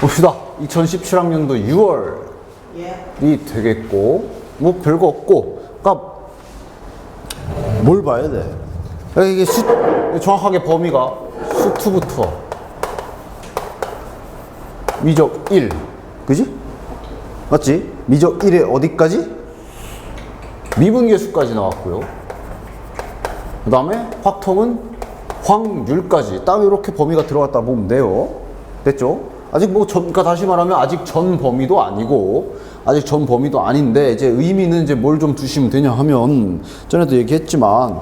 봅시다. 2017학년도 6월이 되겠고, 뭐 별거 없고, 그러니까 뭘 봐야 돼? 이게 정확하게 범위가 수투부터 미적 1, 그지? 맞지? 미적 1에 어디까지? 미분계수까지 나왔고요. 그 다음에 확통은 확률까지 딱 이렇게 범위가 들어갔다 보면 돼요. 됐죠? 아직 뭐 그러니까 다시 말하면 아직 전 범위도 아니고, 아직 전 범위도 아닌데, 이제 의미는 이제 뭘 좀 두시면 되냐 하면, 전에도 얘기했지만,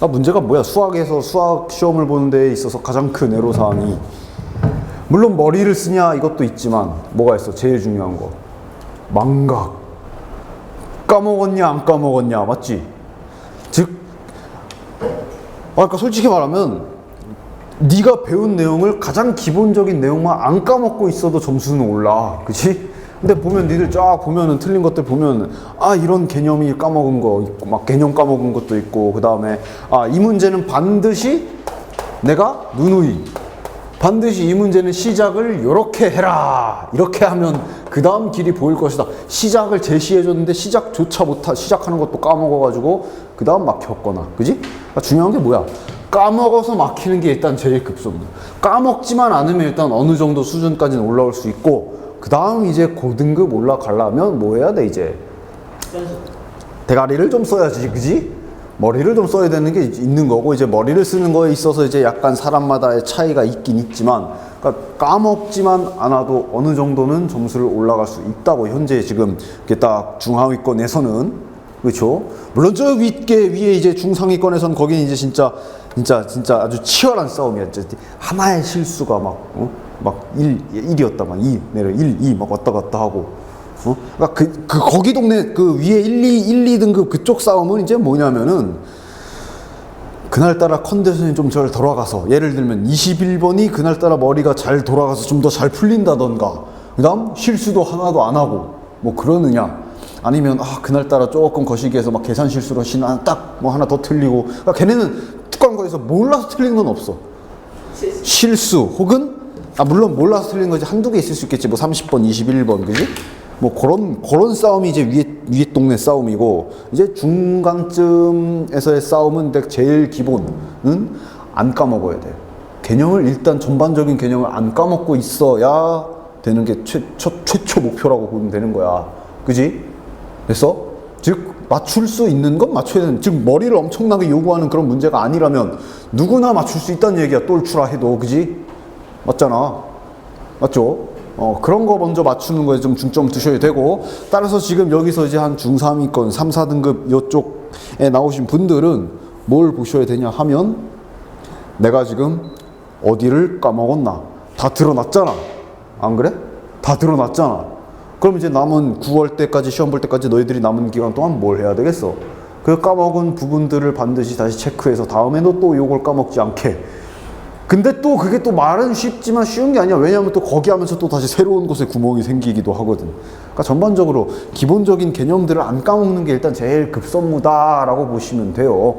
문제가 뭐야? 수학에서 수학 시험을 보는 데 있어서 가장 큰 애로사항이, 물론 머리를 쓰냐 이것도 있지만, 뭐가 있어? 제일 중요한 거. 망각. 까먹었냐 안 까먹었냐, 맞지? 즉, 그러니까 솔직히 말하면 네가 배운 내용을 가장 기본적인 내용만 안 까먹고 있어도 점수는 올라, 그치? 근데 보면 니들 쫙 보면은 틀린 것들 보면 이런 개념이 까먹은 거 있고, 막 개념 까먹은 것도 있고, 그 다음에 이 문제는 반드시 내가 누누이 반드시 이 문제는 시작을 이렇게 해라, 이렇게 하면 그 다음 길이 보일 것이다. 시작을 제시해줬는데 시작하는 것도 까먹어가지고 그 다음 막혔거나, 그지? 그러니까 중요한 게 뭐야? 까먹어서 막히는 게 일단 제일 급선무. 까먹지만 않으면 일단 어느 정도 수준까지는 올라올 수 있고, 그 다음 이제 고등급 올라가려면 뭐 해야 돼? 이제 대가리를 좀 써야지, 그지? 머리를 좀 써야 되는 게 있는 거고, 이제 머리를 쓰는 거에 있어서 이제 약간 사람마다의 차이가 있긴 있지만, 그러니까 까먹지만 않아도 어느 정도는 점수를 올라갈 수 있다고 현재 지금 이렇게 딱 중하위권에서는, 그렇죠? 물론 저 위에 이제 중상위권에서는 거기는 이제 진짜 아주 치열한 싸움이야. 하나의 실수가 막 1이었다, 막 2, 내려 1, 2 막 왔다 갔다 하고, 그러니까 거기 동네 그 위에 1, 2등급 그쪽 싸움은 이제 뭐냐면은, 그날따라 컨디션이 좀 잘 돌아가서, 예를 들면 21번이 그날따라 머리가 잘 돌아가서 좀 더 잘 풀린다던가, 그 다음 실수도 하나도 안 하고, 뭐 그러느냐, 아니면 그날따라 조금 거시기해서 막 계산 실수로 딱 뭐 하나 더 틀리고, 그러니까 걔네는 뚜껑 거에서 몰라서 틀린 건 없어. 실수 혹은 물론 몰라서 틀린 거지 한두 개 있을 수 있겠지. 뭐 30번, 21번, 그지? 뭐 그런 싸움이 이제 위에 동네 싸움이고, 이제 중간쯤에서의 싸움은 제일 기본은 안 까먹어야 돼. 개념을 일단 전반적인 개념을 안 까먹고 있어야 되는 게 최초 목표라고 보면 되는 거야. 그지? 그래서 즉 맞출 수 있는 건 맞춰야 되는, 즉 머리를 엄청나게 요구하는 그런 문제가 아니라면 누구나 맞출 수 있다는 얘기야. 똘추라 해도, 그지? 맞잖아. 맞죠? 그런 거 먼저 맞추는 거에 좀 중점 두셔야 되고, 따라서 지금 여기서 이제 한 중3위권, 3, 4등급 요쪽에 나오신 분들은 뭘 보셔야 되냐 하면, 내가 지금 어디를 까먹었나? 다 드러났잖아. 안 그래? 다 드러났잖아. 그럼 이제 남은 9월 때까지, 시험 볼 때까지 너희들이 남은 기간 동안 뭘 해야 되겠어? 그 까먹은 부분들을 반드시 다시 체크해서 다음에도 또 요걸 까먹지 않게. 근데 또 그게 또 말은 쉽지만 쉬운 게 아니야. 왜냐하면 또 거기 하면서 또 다시 새로운 곳에 구멍이 생기기도 하거든. 그러니까 전반적으로 기본적인 개념들을 안 까먹는 게 일단 제일 급선무다라고 보시면 돼요.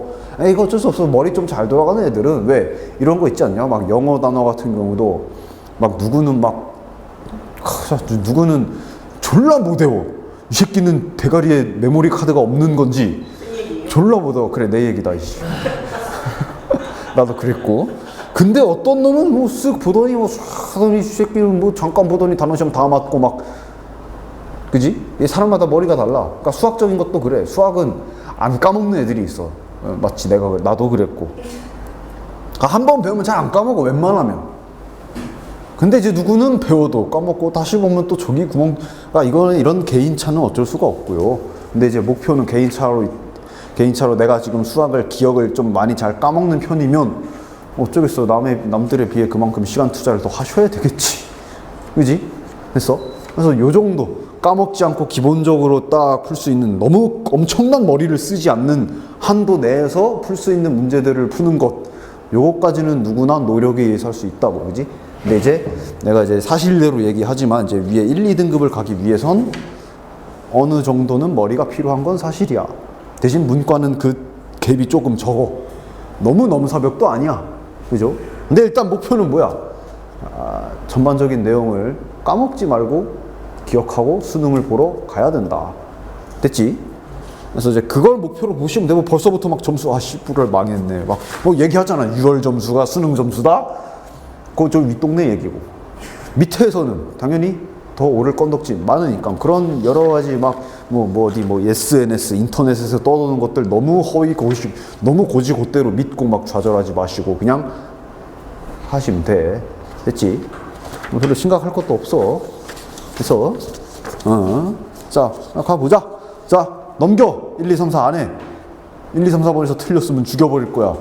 이거 어쩔 수 없어. 머리 좀 잘 돌아가는 애들은 왜 이런 거 있지 않냐? 막 영어 단어 같은 경우도 막 누구는 졸라 못 외워. 이 새끼는 대가리에 메모리 카드가 없는 건지 졸라 못 외워. 그래, 내 얘기다. 나도 그랬고. 근데 어떤 놈은 뭐 쓱 보더니 하더니 이 새끼는 뭐 잠깐 보더니 단어 시험 다 맞고 막, 그지? 사람마다 머리가 달라. 그러니까 수학적인 것도 그래. 수학은 안 까먹는 애들이 있어. 마치 나도 그랬고. 그러니까 한 번 배우면 잘 안 까먹어, 웬만하면. 근데 이제 누구는 배워도 까먹고 다시 보면 또 저기 구멍. 그러니까 이거는 이런 개인차는 어쩔 수가 없고요. 근데 이제 목표는 개인차로 내가 지금 기억을 좀 많이 잘 까먹는 편이면 어쩌겠어. 남들에 비해 그만큼 시간 투자를 더 하셔야 되겠지. 그지? 그래서 요 정도 까먹지 않고 기본적으로 딱 풀 수 있는, 너무 엄청난 머리를 쓰지 않는 한도 내에서 풀 수 있는 문제들을 푸는 것, 요것까지는 누구나 노력에 의해서 할 수 있다고, 그지? 근데 이제 내가 이제 사실대로 얘기하지만 이제 위에 1, 2등급을 가기 위해선 어느 정도는 머리가 필요한 건 사실이야. 대신 문과는 그 갭이 조금 적어. 너무 넘사벽도 아니야. 그죠? 근데 일단 목표는 뭐야? 전반적인 내용을 까먹지 말고 기억하고 수능을 보러 가야 된다. 됐지? 그래서 이제 그걸 목표로 보시면 되고 벌써부터 막 점수 씨부를 망했네. 막 뭐 얘기하잖아. 6월 점수가 수능 점수다. 그거 좀 윗동네 얘기고. 밑에서는 당연히 더 오를 건덕지 많으니까 그런 여러 가지 막 어디 SNS 인터넷에서 떠도는 것들 너무 너무 고지고대로 믿고 막 좌절하지 마시고 그냥 하시면 돼. 됐지? 뭐 별로 심각할 것도 없어. 그래서 자 가보자. 자 넘겨. 1, 2, 3, 4 안에 1, 2, 3, 4번에서 틀렸으면 죽여버릴 거야.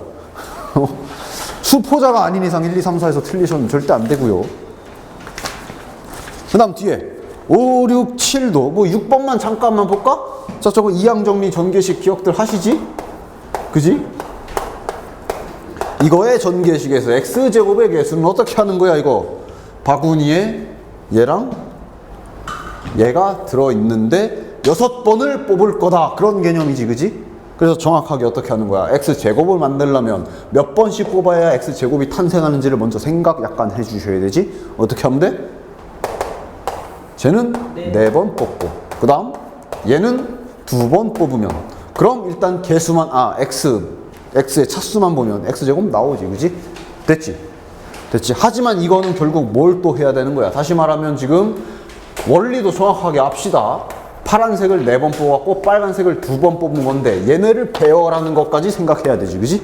수포자가 아닌 이상 1, 2, 3, 4에서 틀리셔면 절대 안 되고요. 그 다음 뒤에 5, 6, 7도 6번만 잠깐만 볼까? 자 저거 이항정리 전개식 기억들 하시지? 그지? 이거의 전개식에서 x제곱의 개수는 어떻게 하는 거야 이거? 바구니에 얘랑 얘가 들어있는데 6번을 뽑을 거다 그런 개념이지 그지? 그래서 정확하게 어떻게 하는 거야? x제곱을 만들려면 몇 번씩 뽑아야 x제곱이 탄생하는지를 먼저 생각 약간 해주셔야 되지? 어떻게 하면 돼? 쟤는 4번 뽑고 그 다음 얘는 2번 뽑으면 그럼 일단 개수만 x의 차수만 보면 x제곱 나오지 그지? 됐지? 하지만 이거는 결국 뭘 또 해야 되는 거야? 다시 말하면 지금 원리도 정확하게 합시다. 파란색을 4번 뽑았고 빨간색을 2번 뽑은 건데 얘네를 배열하는 것까지 생각해야 되지 그지?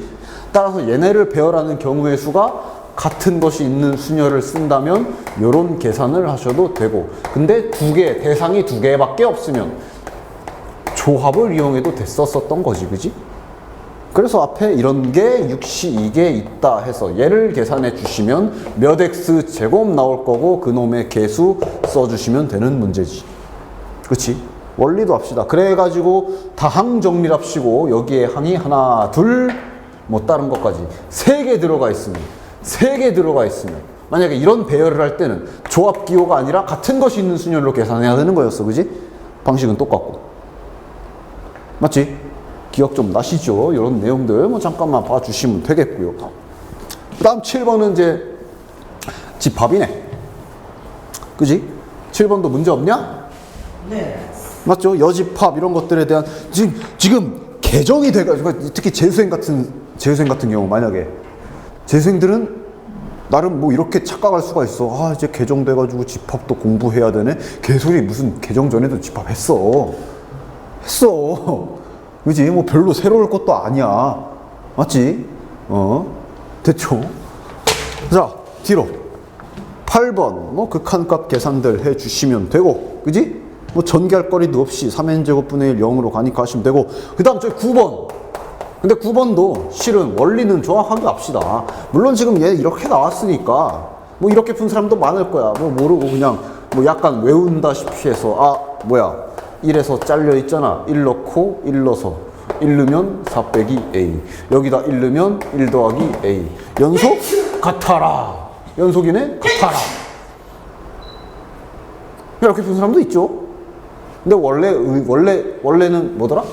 따라서 얘네를 배열하는 경우의 수가 같은 것이 있는 수녀를 쓴다면 이런 계산을 하셔도 되고 근데 대상이 2개밖에 없으면 조합을 이용해도 됐었던 거지 그지? 그래서 앞에 이런 게 6시 2개 있다 해서 얘를 계산해 주시면 몇 x제곱 나올 거고 그놈의 개수 써주시면 되는 문제지 그치? 원리도 합시다. 그래가지고 다항 정리를 합시고 여기에 항이 하나 둘 다른 것까지 3개 들어가 있으면 만약에 이런 배열을 할 때는 조합 기호가 아니라 같은 것이 있는 순열로 계산해야 되는 거였어 그지? 방식은 똑같고 맞지? 기억 좀 나시죠? 이런 내용들 잠깐만 봐주시면 되겠고요. 그 다음 7번은 이제 집합이네 그지? 7번도 문제 없냐? 네. 맞죠? 여집합 이런 것들에 대한 지금 개정이 돼가지고 특히 재수생 같은 경우 만약에 재수생들은 나름 이렇게 착각할 수가 있어. 이제 개정돼가지고 집합도 공부해야 되네. 개소리 무슨 개정 전에도 집합했어. 그지? 별로 새로울 것도 아니야. 맞지? 됐죠? 자, 뒤로 8번 극한값 계산들 해주시면 되고 그지? 전개할 거리도 없이 3n제곱분의 1 0으로 가니까 하시면 되고 그 다음 저기 9번 근데 9번도 실은 원리는 정확하게 합시다. 물론 지금 얘 이렇게 나왔으니까 이렇게 푼 사람도 많을 거야. 모르고 그냥 약간 외운다시피 해서 1에서 잘려 있잖아. 1 넣고 1 넣어서 1 넣으면 4 빼기 a 여기다 1 넣으면 1 더하기 a 연속 같아라. 연속이네 같아라. 이렇게 푼 사람도 있죠. 근데 원래는 뭐더라?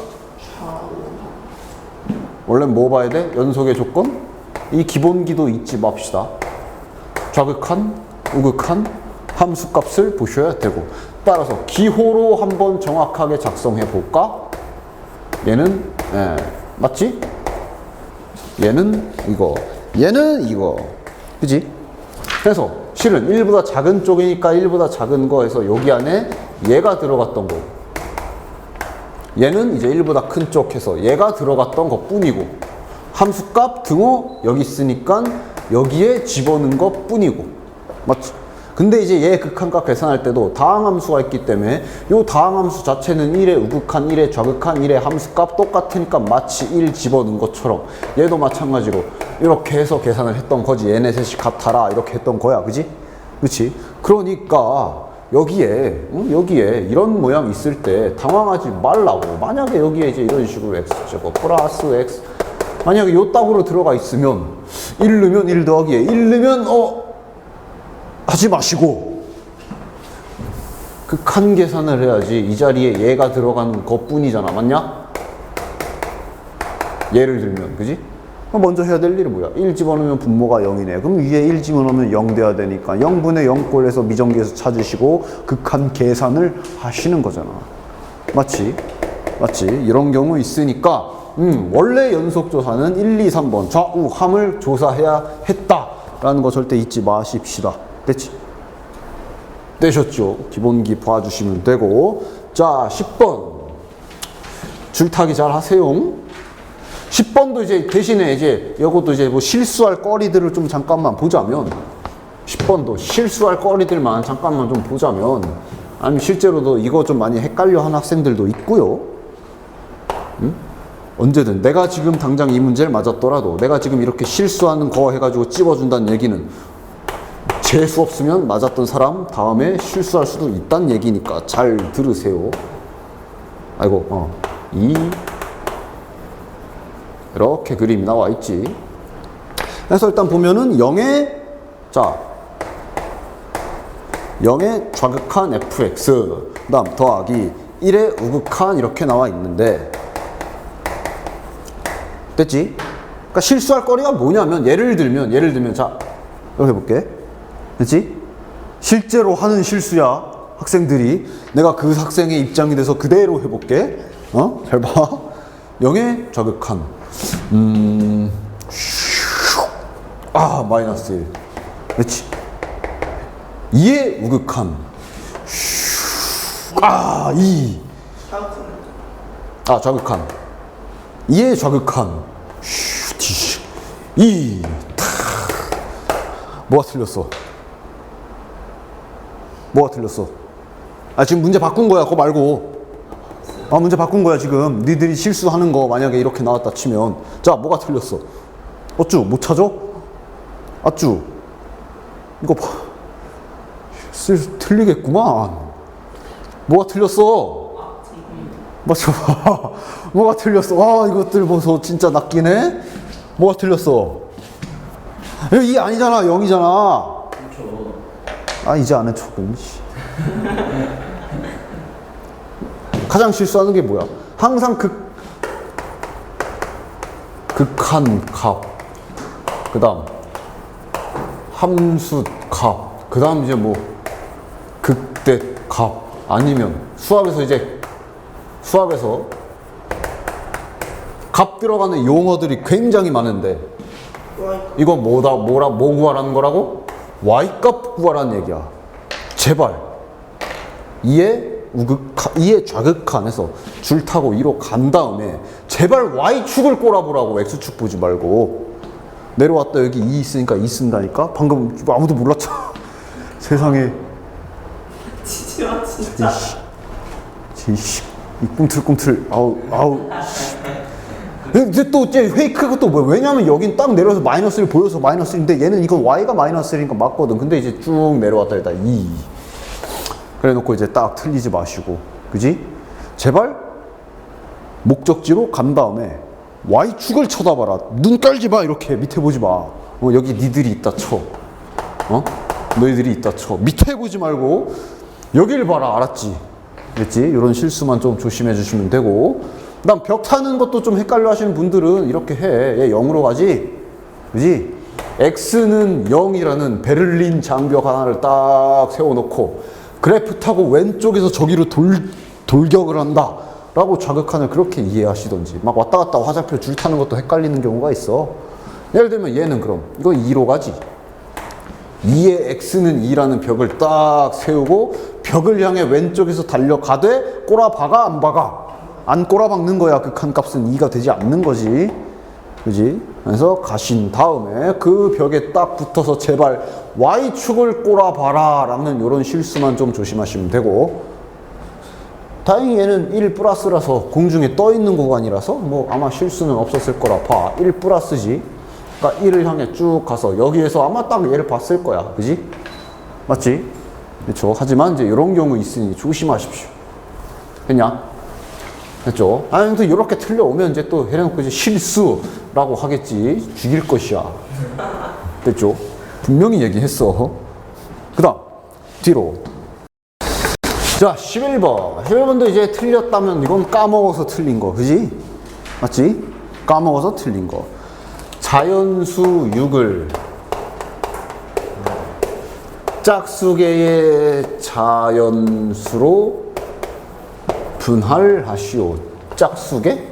원래는 뭐 봐야 돼? 연속의 조건? 이 기본기도 잊지 맙시다. 좌극한, 우극한 함수값을 보셔야 되고 따라서 기호로 한번 정확하게 작성해 볼까? 얘는 맞지? 얘는 이거 얘는 이거 그지? 그래서 실은 1보다 작은 쪽이니까 1보다 작은 거 해서 여기 안에 얘가 들어갔던 거 얘는 이제 1보다 큰 쪽 해서 얘가 들어갔던 것 뿐이고 함수값 등호 여기 있으니까 여기에 집어넣은 것 뿐이고 맞지? 근데 이제 얘 극한값 계산할 때도 다항함수가 있기 때문에 이 다항함수 자체는 1의 우극한, 1의 좌극한, 1의 함수값 똑같으니까 마치 1 집어넣은 것처럼 얘도 마찬가지로 이렇게 해서 계산을 했던 거지. 얘네 셋이 같아라 이렇게 했던 거야. 그지? 그치? 그러니까 여기에 이런 모양 있을 때 당황하지 말라고. 만약에 여기에 이제 이런 식으로 x제곱 플러스 x 만약에 요 딱으로 들어가 있으면 1 넣으면 1 더하기 1 넣으면 하지 마시고 극한 계산을 해야지. 이 자리에 얘가 들어간 것 뿐이잖아. 맞냐? 예를 들면 그지? 먼저 해야 될 일이 뭐야? 1 집어넣으면 분모가 0이네. 그럼 위에 1 집어넣으면 0 돼야 되니까 0분의 0꼴에서 미정계수 찾으시고 극한 계산을 하시는 거잖아. 맞지? 맞지? 이런 경우 있으니까 원래 연속조사는 1, 2, 3번 좌우함을 조사해야 했다라는 거 절대 잊지 마십시다. 됐지? 되셨죠? 기본기 봐주시면 되고. 자, 10번 줄타기 잘 하세요. 10번도 이제 대신에 이제 이것도 이제 뭐 실수할 거리들을 좀 잠깐만 보자면 10번도 실수할 거리들만 잠깐만 좀 보자면 아니면 실제로도 이거 좀 많이 헷갈려 하는 학생들도 있고요. 언제든 내가 지금 당장 이 문제를 맞았더라도 내가 지금 이렇게 실수하는 거 해가지고 찝어준다는 얘기는 재수 없으면 맞았던 사람 다음에 실수할 수도 있다는 얘기니까 잘 들으세요. 아이고 이렇게 그림이 나와 있지. 그래서 일단 보면은 0의 좌극한 fx 그 다음 더하기 1의 우극한 이렇게 나와 있는데 됐지? 그러니까 실수할 거리가 뭐냐면 예를 들면 자 이렇게 해볼게. 됐지? 실제로 하는 실수야 학생들이. 내가 그 학생의 입장이 돼서 그대로 해볼게. 잘 봐. 0의 좌극한 마이너스 1. 그렇지. 2의 우극한 2. 좌극한 2의 좌극한 2. 뭐가 틀렸어? 지금 문제 바꾼 거야. 그거 말고. 문제 바꾼 거야 지금. 니들이 실수하는 거 만약에 이렇게 나왔다 치면 자 뭐가 틀렸어? 어쭈 못 찾아? 아쭈 이거 봐. 틀리겠구만. 뭐가 틀렸어? 맞춰봐. 뭐가 틀렸어? 이것들 보소 진짜 낚이네. 뭐가 틀렸어? 이 아니잖아 0이잖아. 이제 안 해 조금. 가장 실수하는 게 뭐야? 항상 극한 값, 그 다음 함수 값, 그 다음 이제 뭐 극대 값, 아니면 수학에서 값 들어가는 용어들이 굉장히 많은데 이거 뭐 구하라는 거라고? y값 구하라는 얘기야. 제발 2의 좌극한에서 줄 타고 2로 간 다음에 제발 y축을 꼬라보라고. x축 보지 말고. 내려왔다 여기 2 있으니까 2 쓴다니까. 방금 아무도 몰랐잖아. 세상에. 진짜. 이 꿈틀꿈틀. 아우. 근데 또 이제 페이크가 또 뭐야? 왜냐면 여긴 딱 내려서 마이너스를 보여서 마이너스인데 얘는 이건 y가 마이너스니까 맞거든. 근데 이제 쭉 내려왔다 일단 2. 그래 놓고 이제 딱 틀리지 마시고. 그지? 제발 목적지로 간 다음에 y축을 쳐다봐라. 눈 깔지 마. 이렇게 밑에 보지 마. 여기 니들이 있다 쳐. 너희들이 있다 쳐. 밑에 보지 말고 여기를 봐라. 알았지? 그랬지? 이런 실수만 좀 조심해 주시면 되고. 그 다음 벽 타는 것도 좀 헷갈려 하시는 분들은 이렇게 해. 얘 0으로 가지? 그지? x는 0이라는 베를린 장벽 하나를 딱 세워놓고 그래프 타고 왼쪽에서 저기로 돌격을 한다 라고 좌극한을 그렇게 이해하시던지. 막 왔다 갔다 화살표 줄 타는 것도 헷갈리는 경우가 있어. 예를 들면 얘는 그럼 이거 2로 가지. 2의 x는 2라는 벽을 딱 세우고 벽을 향해 왼쪽에서 달려가되 꼬라박아 안 박아? 안 꼬라박는 거야. 극한 값은 2가 되지 않는 거지. 그지? 그래서 가신 다음에 그 벽에 딱 붙어서 제발 y축을 꼬라봐라 라는 이런 실수만 좀 조심하시면 되고. 다행히 얘는 1 플러스라서 공중에 떠 있는 구간이라서 뭐 아마 실수는 없었을 거라 봐. 1 플러스지. 그러니까 1을 향해 쭉 가서 여기에서 아마 딱 얘를 봤을 거야. 그지? 맞지? 그렇죠. 하지만 이제 이런 경우 있으니 조심하십시오. 됐냐? 됐죠? 또 이렇게 틀려오면 이제 또 해놓고 이제 실수라고 하겠지. 죽일 것이야. 됐죠? 분명히 얘기했어. 그 다음, 뒤로. 자, 11번. 11번도 이제 틀렸다면 이건 까먹어서 틀린 거. 그지? 맞지? 까먹어서 틀린 거. 자연수 6을 짝수계의 자연수로 분할하시오. 짝수계?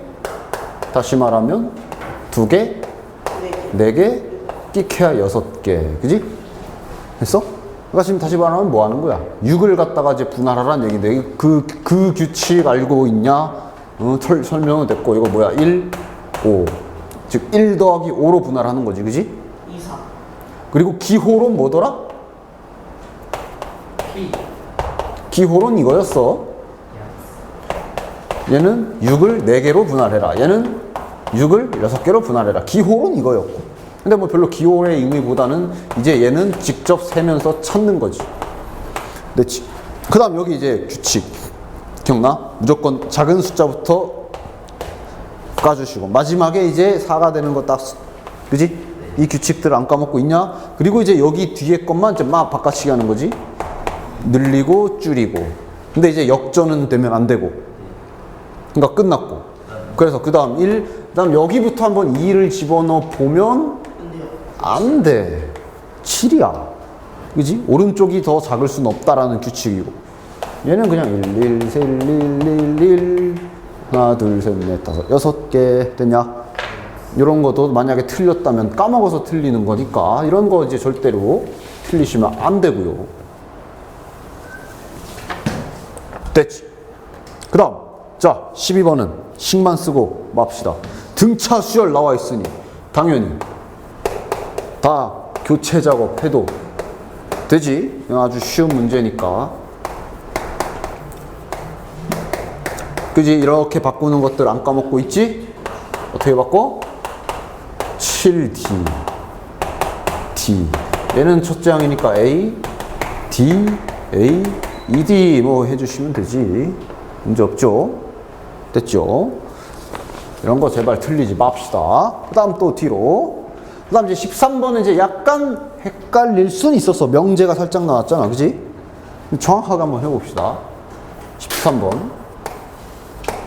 다시 말하면 2개, 4개, 끼케야 6개. 그지? 됐어? 그러니까 지금 다시 말하면 뭐 하는 거야? 6을 갖다가 이제 분할하라는 얘기인데 그 규칙 알고 있냐? 설명은 됐고 이거 뭐야? 1, 5. 즉 1 더하기 5로 분할하는 거지. 그지? 2, 4. 그리고 기호론 뭐더라? 기호론 이거였어. 얘는 6을 4개로 분할해라. 얘는 6을 6개로 분할해라. 기호론 이거였고. 근데 뭐 별로 기호의 의미보다는 이제 얘는 직접 세면서 찾는 거지. 그 다음 여기 이제 규칙. 기억나? 무조건 작은 숫자부터 까주시고. 마지막에 이제 4가 되는 거 딱, 그지? 이 규칙들을 안 까먹고 있냐? 그리고 이제 여기 뒤에 것만 이제 막 바꿔치기 하는 거지. 늘리고 줄이고. 근데 이제 역전은 되면 안 되고. 그러니까 끝났고. 그래서 그 다음 1, 그 다음 여기부터 한번 2를 집어넣어 보면 안 돼. 7이야. 그지? 오른쪽이 더 작을 수는 없다라는 규칙이고. 얘는 그냥 1, 1, 셋, 1, 1, 1, 1. 하나, 둘, 셋, 넷, 다섯, 6개 됐냐? 이런 것도 만약에 틀렸다면 까먹어서 틀리는 거니까 이런 거 이제 절대로 틀리시면 안 되고요. 됐지? 그 다음, 자, 12번은 식만 쓰고 맙시다. 등차 수열 나와 있으니 당연히 다 교체 작업해도 되지? 아주 쉬운 문제니까. 그지? 이렇게 바꾸는 것들 안 까먹고 있지? 어떻게 바꿔? 7D D 얘는 첫째 항이니까 A D A ED 뭐 해주시면 되지. 문제 없죠? 됐죠? 이런 거 제발 틀리지 맙시다. 그 다음 또 뒤로. 그 다음 이제 13번은 이제 약간 헷갈릴 순 있었어. 명제가 살짝 나왔잖아. 그지? 정확하게 한번 해봅시다. 13번.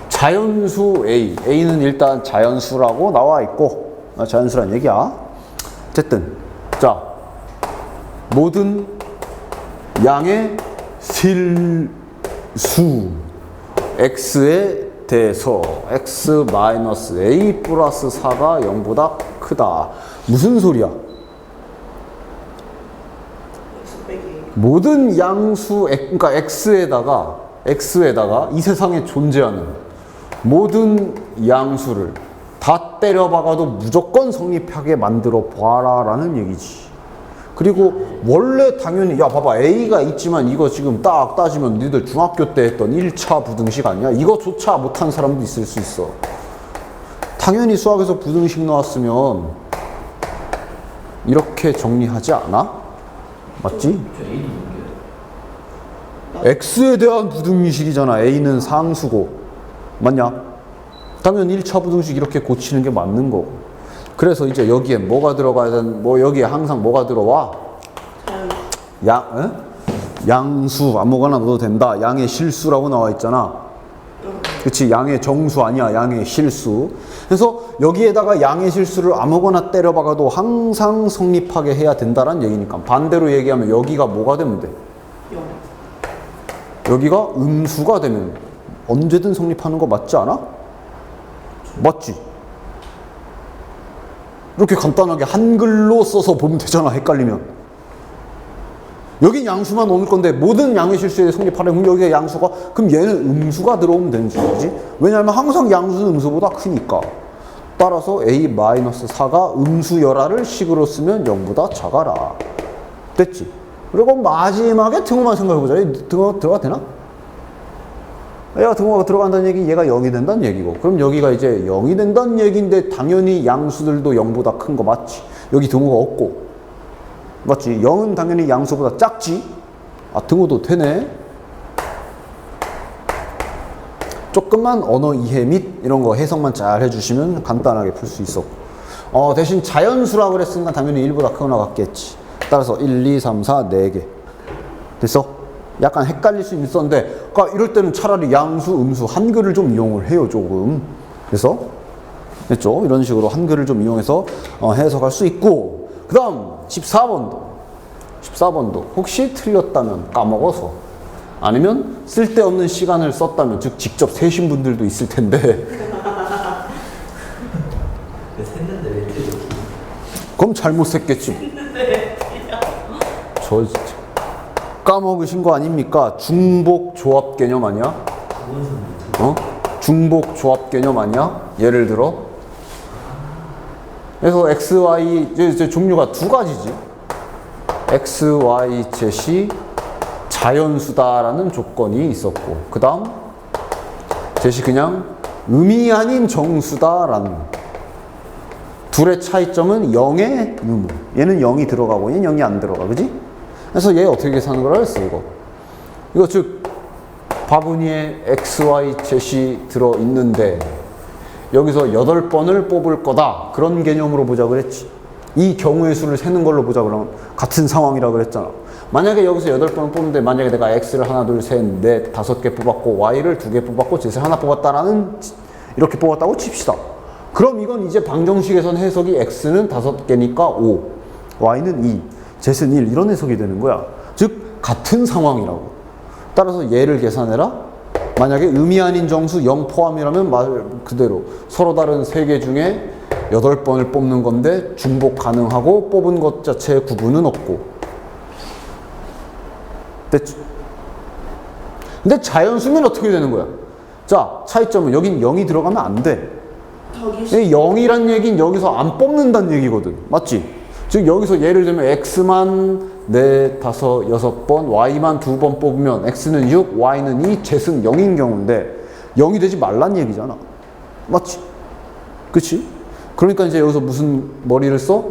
자연수 A. A는 일단 자연수라고 나와 있고, 자연수란 얘기야. 어쨌든. 자, 모든 양의 실수. X에 대해서 X-A 플러스 4가 0보다 크다. 무슨 소리야? 모든 양수, 그러니까 X에다가 이 세상에 존재하는 모든 양수를 다 때려박아도 무조건 성립하게 만들어 봐라 라는 얘기지. 그리고 원래 당연히 야 봐봐 A가 있지만 이거 지금 딱 따지면 니들 중학교 때 했던 1차 부등식 아니야? 이거조차 못한 사람도 있을 수 있어. 당연히 수학에서 부등식 나왔으면 이렇게 정리하지 않아? 맞지? X에 대한 부등식이잖아. A는 상수고. 맞냐? 당연히 1차 부등식 이렇게 고치는 게 맞는 거고. 그래서 이제 여기에 뭐가 들어가야 되는, 뭐 여기에 항상 뭐가 들어와? 양수 아무거나 넣어도 된다. 양의 실수라고 나와 있잖아. 그치? 양의 정수 아니야. 양의 실수. 그래서 여기에다가 양의 실수를 아무거나 때려박아도 항상 성립하게 해야 된다는 얘기니까. 반대로 얘기하면 여기가 뭐가 되면 돼? 여기가 음수가 되면 언제든 성립하는 거 맞지 않아? 맞지? 이렇게 간단하게 한글로 써서 보면 되잖아. 헷갈리면. 여긴 양수만 넣을 건데 모든 양의 실수에 성립하려면 여기에 양수가, 그럼 얘는 음수가 들어오면 되는 거지. 왜냐하면 항상 양수는 음수보다 크니까. 따라서 A-4가 음수 열화를 식으로 쓰면 0보다 작아라. 됐지? 그리고 마지막에 등호만 생각해보자. 등호 들어가 되나? 얘가 등호가 들어간다는 얘기, 얘가 0이 된다는 얘기고. 그럼 여기가 이제 0이 된다는 얘기인데 당연히 양수들도 0보다 큰 거 맞지? 여기 등호가 없고. 맞지? 0은 당연히 양수보다 작지? 아, 등호도 되네? 조금만 언어 이해 및 이런 거 해석만 잘 해주시면 간단하게 풀 수 있어. 대신 자연수라고 그랬으니까 당연히 1보다 크거나 같겠지. 따라서 1, 2, 3, 4, 4개. 됐어? 약간 헷갈릴 수 있었는데, 그러니까 이럴 때는 차라리 양수, 음수, 한글을 좀 이용을 해요, 조금. 그래서 됐죠? 이런 식으로 한글을 좀 이용해서 해석할 수 있고, 그 다음 14번도 혹시 틀렸다면 까먹어서, 아니면 쓸데없는 시간을 썼다면, 즉 직접 세신 분들도 있을 텐데 샜는데 왜 틀렸지? 그럼 잘못 셌겠지. 저 진짜 까먹으신 거 아닙니까? 중복 조합 개념 아니야? 중복 조합 개념 아니야? 예를 들어, 그래서 x, y 이제 종류가 두 가지지. x, y, z이 자연수다라는 조건이 있었고, 그 다음 z이 그냥 의미 아닌 정수다라는. 둘의 차이점은 0의 의무. 얘는 0이 들어가고 얘는 0이 안 들어가, 그지? 그래서 얘 어떻게 계산하는 거라 했어, 이거 즉 바구니에 x, y, z이 들어있는데 여기서 8번을 뽑을 거다, 그런 개념으로 보자 그랬지. 이 경우의 수를 세는 걸로 보자 그러면 같은 상황이라 그랬잖아. 만약에 여기서 8번을 뽑는데, 만약에 내가 x를 하나, 둘, 셋, 넷, 5개 뽑았고 y를 2개 뽑았고 z를 하나 뽑았다라는, 이렇게 뽑았다고 칩시다. 그럼 이건 이제 방정식에선 해석이 x는 5개니까 5, y는 2, z는 1, 이런 해석이 되는 거야. 즉 같은 상황이라고. 따라서 얘를 계산해라. 만약에 의미 아닌 정수 0 포함이라면 말 그대로 서로 다른 3개 중에 8번을 뽑는 건데 중복 가능하고 뽑은 것 자체에 구분은 없고. 됐지? 근데 자연수면 어떻게 되는 거야? 자, 차이점은 여긴 0이 들어가면 안 돼. 0이란 얘기는 여기서 안 뽑는다는 얘기거든. 맞지? 즉 여기서 예를 들면 x만 4, 5, 6번, y만 2번 뽑으면 x는 6, y는 2, z는 0인 경우인데 0이 되지 말란 얘기잖아. 맞지? 그치? 그러니까 이제 여기서 무슨 머리를 써?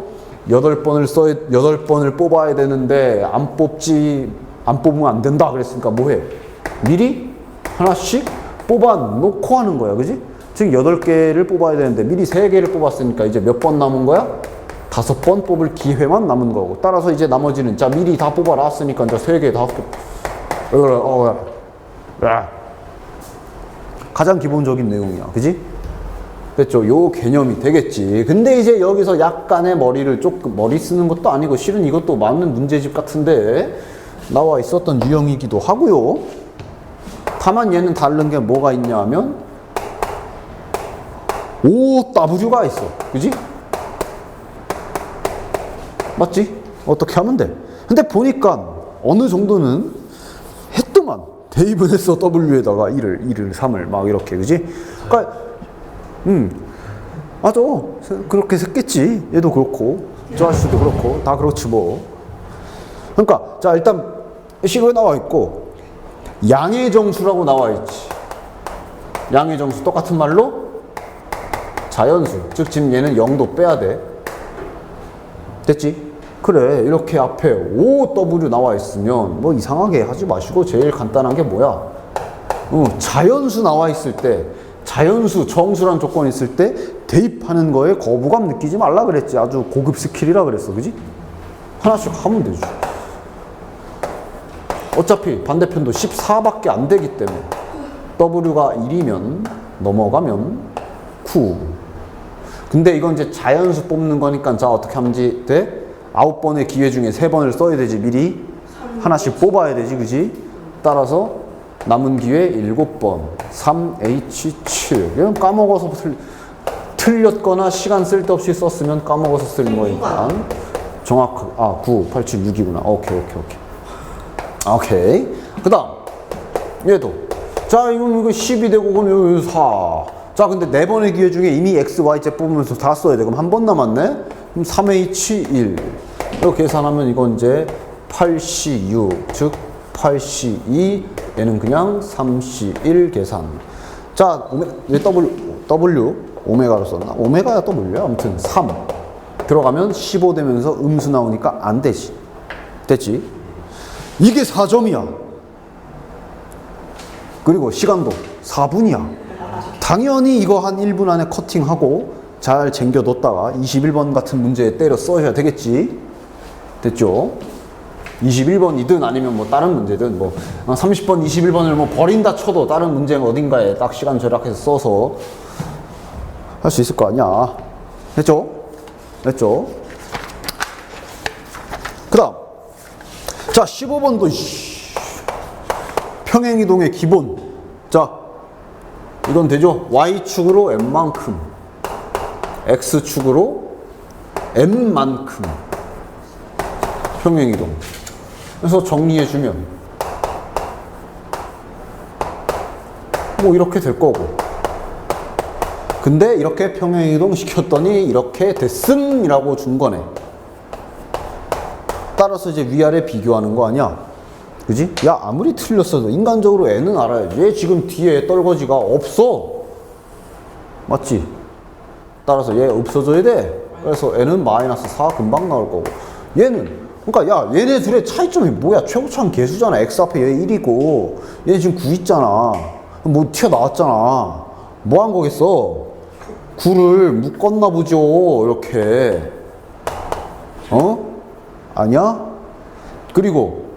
8번을 뽑아야 되는데 안 뽑으면 안 된다 그랬으니까 뭐해? 미리 하나씩 뽑아 놓고 하는 거야. 그지? 즉 8개를 뽑아야 되는데 미리 3개를 뽑았으니까 이제 몇 번 남은 거야? 5번 뽑을 기회만 남은 거고. 따라서 이제 나머지는, 자, 미리 다 뽑아놨으니까 이제 3개 다 가장 기본적인 내용이야. 그지? 됐죠? 요 개념이 되겠지. 근데 이제 여기서 약간의 머리 쓰는 것도 아니고, 실은 이것도 맞는 문제집 같은데 나와 있었던 유형이기도 하고요. 다만 얘는 다른 게 뭐가 있냐 하면 OW가 있어. 그지? 맞지? 어떻게 하면 돼? 근데 보니까 어느 정도는 했더만. 대입은 했어. W에다가 1을 3을 막 이렇게. 그지? 그러니까 맞아. 그렇게 했겠지. 얘도 그렇고 저 아저씨도 그렇고 다 그렇지 뭐. 그러니까 자, 일단 식으로 나와 있고 양의 정수라고 나와 있지. 양의 정수 똑같은 말로 자연수. 즉 지금 얘는 0도 빼야 돼. 됐지? 그래, 이렇게 앞에 OW 나와 있으면 뭐 이상하게 하지 마시고 제일 간단한 게 뭐야? 자연수 나와 있을 때, 자연수, 정수란 조건이 있을 때 대입하는 거에 거부감 느끼지 말라 그랬지. 아주 고급 스킬이라 그랬어. 그지? 하나씩 하면 되지. 어차피 반대편도 14밖에 안 되기 때문에 W가 1이면 넘어가면 9. 근데 이건 이제 자연수 뽑는 거니까, 자, 어떻게 하면 돼? 9번의 기회 중에 3번을 써야 되지. 미리 하나씩 뽑아야 되지. 그지? 따라서 남은 기회 7번 3H7. 그냥 까먹어서 틀렸거나 시간 쓸데없이 썼으면 까먹어서 쓰는 거니까 정확하게 9, 8, 7, 6이구나. 오케이. 그 다음 얘도, 자, 이거 10이 되고 그럼 여기 4. 자, 근데 4번의 기회 중에 이미 x, y, z 뽑으면서 다 써야 돼. 그럼 한 번 남았네? 그럼 3H1. 이거 계산하면 이건 이제 8C6, 즉 8C2, 얘는 그냥 3C1 계산. 자, W, 오메가로 썼나? 오메가야 W야? 아무튼 3. 들어가면 15 되면서 음수 나오니까 안 되지. 됐지? 이게 4점이야. 그리고 시간도 4분이야. 당연히 이거 한 1분 안에 커팅하고 잘 쟁겨 뒀다가 21번 같은 문제에 때려 써야 되겠지. 됐죠? 21번이든 아니면 뭐 다른 문제든 뭐 30번, 21번을 뭐 버린다 쳐도 다른 문제 어딘가에 딱 시간 절약해서 써서 할 수 있을 거 아니야. 됐죠? 됐죠? 그 다음. 자, 15번도, 평행이동의 기본. 자, 이건 되죠? Y축으로 M만큼, X축으로 M만큼. 평행이동. 그래서 정리해주면, 뭐, 이렇게 될 거고. 근데 이렇게 평행이동 시켰더니 이렇게 됐음이라고 준 거네. 따라서 이제 위아래 비교하는 거 아니야? 그지? 야, 아무리 틀렸어도 인간적으로 애는 알아야지. 얘 지금 뒤에 떨거지가 없어. 맞지? 따라서 얘 없어져야 돼. 그래서 애는 마이너스 4 금방 나올 거고. 얘는, 그러니까 야, 얘네 둘의 차이점이 뭐야? 최고차는 개수잖아. X 앞에 얘 1이고 얘 지금 9 있잖아. 뭐 튀어나왔잖아. 뭐 한 거겠어? 9를 묶었나 보죠. 이렇게. 아니야? 그리고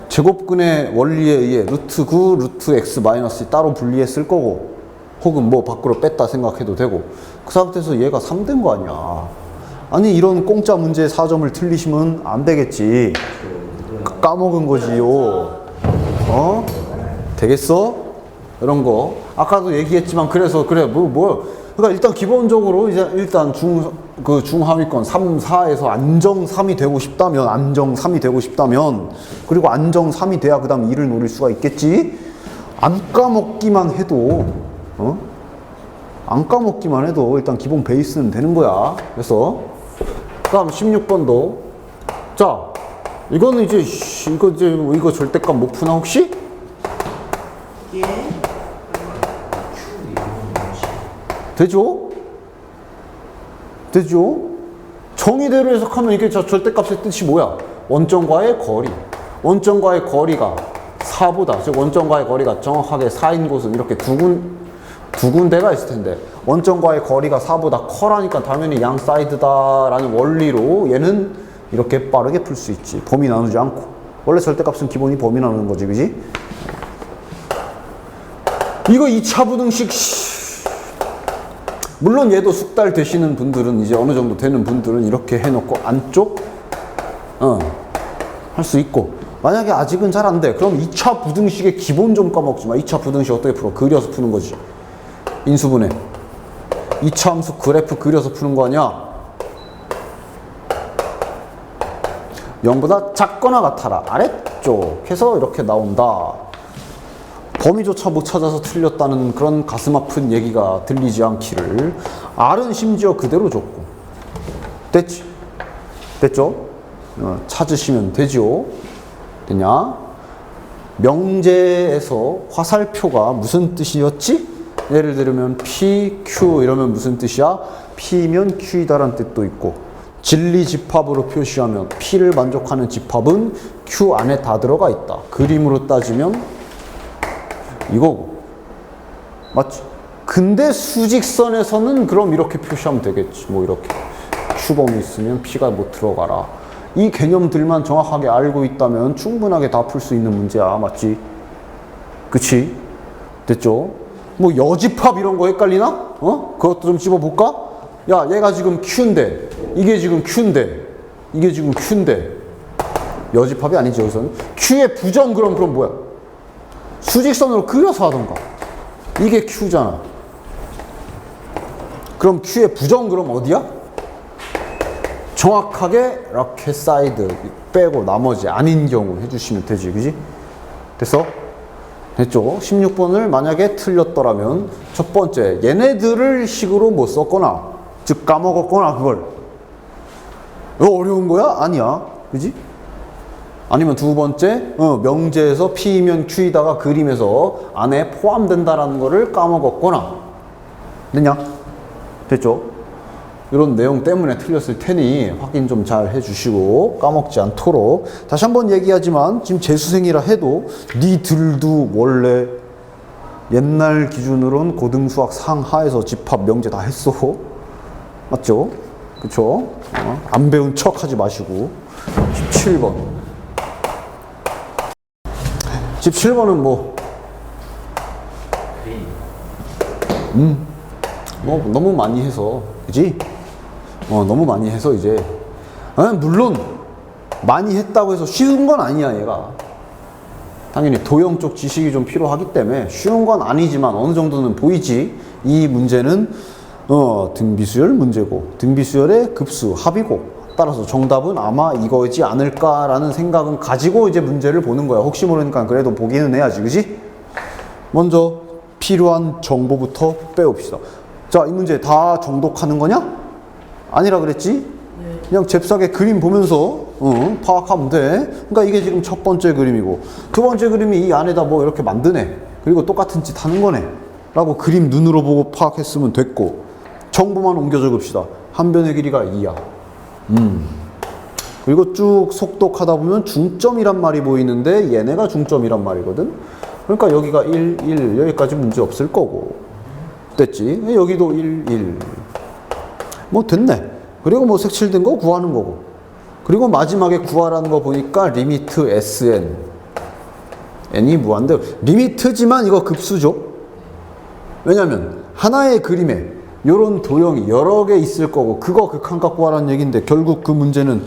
제곱근의 원리에 의해 루트 9, 루트 x 마이너스 따로 분리했을 거고, 혹은 뭐 밖으로 뺐다 생각해도 되고, 그 상태에서 얘가 3 된 거 아니야. 아니, 이런 공짜 문제 4점을 틀리시면 안 되겠지. 까먹은 거지요. 되겠어? 이런 거. 아까도 얘기했지만, 그래서, 그래, 그러니까 일단 기본적으로 이제 일단 중하위권 3, 4에서 안정 3이 되고 싶다면, 그리고 안정 3이 돼야 그 다음 2를 노릴 수가 있겠지? 안 까먹기만 해도, 안 까먹기만 해도 일단 기본 베이스는 되는 거야. 그래서, 그 다음 16번도, 자, 이거는 이제, 이거 절대값 못 푸나, 혹시? 예. 되죠? 되죠? 정의대로 해석하면 이게 절대값의 뜻이 뭐야? 원점과의 거리. 원점과의 거리가 4보다, 즉 원점과의 거리가 정확하게 4인 곳은 이렇게 두 군데가 있을 텐데, 원점과의 거리가 4보다 커라니까 당연히 양 사이드다라는 원리로 얘는 이렇게 빠르게 풀 수 있지. 범위 나누지 않고. 원래 절대값은 기본이 범위 나누는 거지, 그지? 이거 2차 부등식, 물론 얘도 숙달 되시는 분들은, 이제 어느 정도 되는 분들은 이렇게 해놓고 안쪽 할 수 있고, 만약에 아직은 잘 안 돼, 그럼 2차 부등식의 기본 좀 까먹지 마. 2차 부등식 어떻게 풀어? 그려서 푸는 거지. 인수분해 2차 함수 그래프 그려서 푸는 거 아니야. 0보다 작거나 같아라 아래쪽 해서 이렇게 나온다. 범위조차 못 찾아서 틀렸다는 그런 가슴 아픈 얘기가 들리지 않기를. R은 심지어 그대로 줬고. 됐지? 됐죠? 찾으시면 되죠? 됐냐? 명제에서 화살표가 무슨 뜻이었지? 예를 들면 P, Q 이러면 무슨 뜻이야? P면 Q이다라는 뜻도 있고, 진리 집합으로 표시하면 P를 만족하는 집합은 Q 안에 다 들어가 있다. 그림으로 따지면 이거고. 맞지? 근데 수직선에서는 그럼 이렇게 표시하면 되겠지. 뭐 이렇게 Q범위 있으면 P가 못 들어가라. 이 개념들만 정확하게 알고 있다면 충분하게 다 풀 수 있는 문제야. 맞지? 그치? 됐죠? 뭐 여집합 이런 거 헷갈리나? 그것도 좀 찝어볼까? 야, 얘가 지금 Q인데 이게 지금 Q인데 이게 지금 Q인데 여집합이 아니지. 여기서는 Q의 부정 그럼 뭐야? 수직선으로 그려서 하던가. 이게 Q잖아. 그럼 Q의 부정 그럼 어디야? 정확하게 이렇게 사이드 빼고 나머지 아닌 경우 해주시면 되지. 그지? 됐어? 됐죠? 16번을 만약에 틀렸더라면 첫 번째, 얘네들을 식으로 못 썼거나, 즉 까먹었거나, 그걸 이거 어려운 거야? 아니야. 그지? 아니면 두 번째, 명제에서 P면 Q이다가 그림에서 안에 포함된다라는 거를 까먹었거나. 됐냐? 됐죠? 이런 내용 때문에 틀렸을 테니 확인 좀 잘 해주시고 까먹지 않도록. 다시 한번 얘기하지만 지금 재수생이라 해도 니들도 원래 옛날 기준으로는 고등수학 상하에서 집합 명제 다 했어. 맞죠? 그쵸? 안 배운 척 하지 마시고. 17번 17번은 뭐 너무 많이 해서, 그지? 너무 많이 해서 이제, 물론 많이 했다고 해서 쉬운 건 아니야, 얘가. 당연히 도형 쪽 지식이 좀 필요하기 때문에 쉬운 건 아니지만 어느 정도는 보이지. 이 문제는 등비수열 문제고, 등비수열의 급수 합이고, 따라서 정답은 아마 이거지 않을까라는 생각은 가지고 이제 문제를 보는 거야. 혹시 모르니까 그래도 보기는 해야지, 그지? 먼저 필요한 정보부터 빼옵시다. 자, 이 문제 다 정독하는 거냐? 아니라 그랬지? 그냥 잽싸게 그림 보면서 파악하면 돼. 그러니까 이게 지금 첫 번째 그림이고, 두 번째 그림이 이 안에다 뭐 이렇게 만드네. 그리고 똑같은 짓 하는 거네. 라고 그림 눈으로 보고 파악했으면 됐고, 정보만 옮겨 적읍시다. 한 변의 길이가 2야. 그리고 쭉 속독하다 보면 중점이란 말이 보이는데 얘네가 중점이란 말이거든. 그러니까 여기가 1, 1 여기까지 문제 없을 거고, 됐지? 여기도 1, 1 뭐 됐네. 그리고 뭐 색칠된 거 구하는 거고, 그리고 마지막에 구하라는 거 보니까 리미트 SN, n이 무한대. 리미트지만 이거 급수죠. 왜냐면 하나의 그림에 요런 도형이 여러 개 있을 거고, 그거 극한값 구하라는 얘기인데, 결국 그 문제는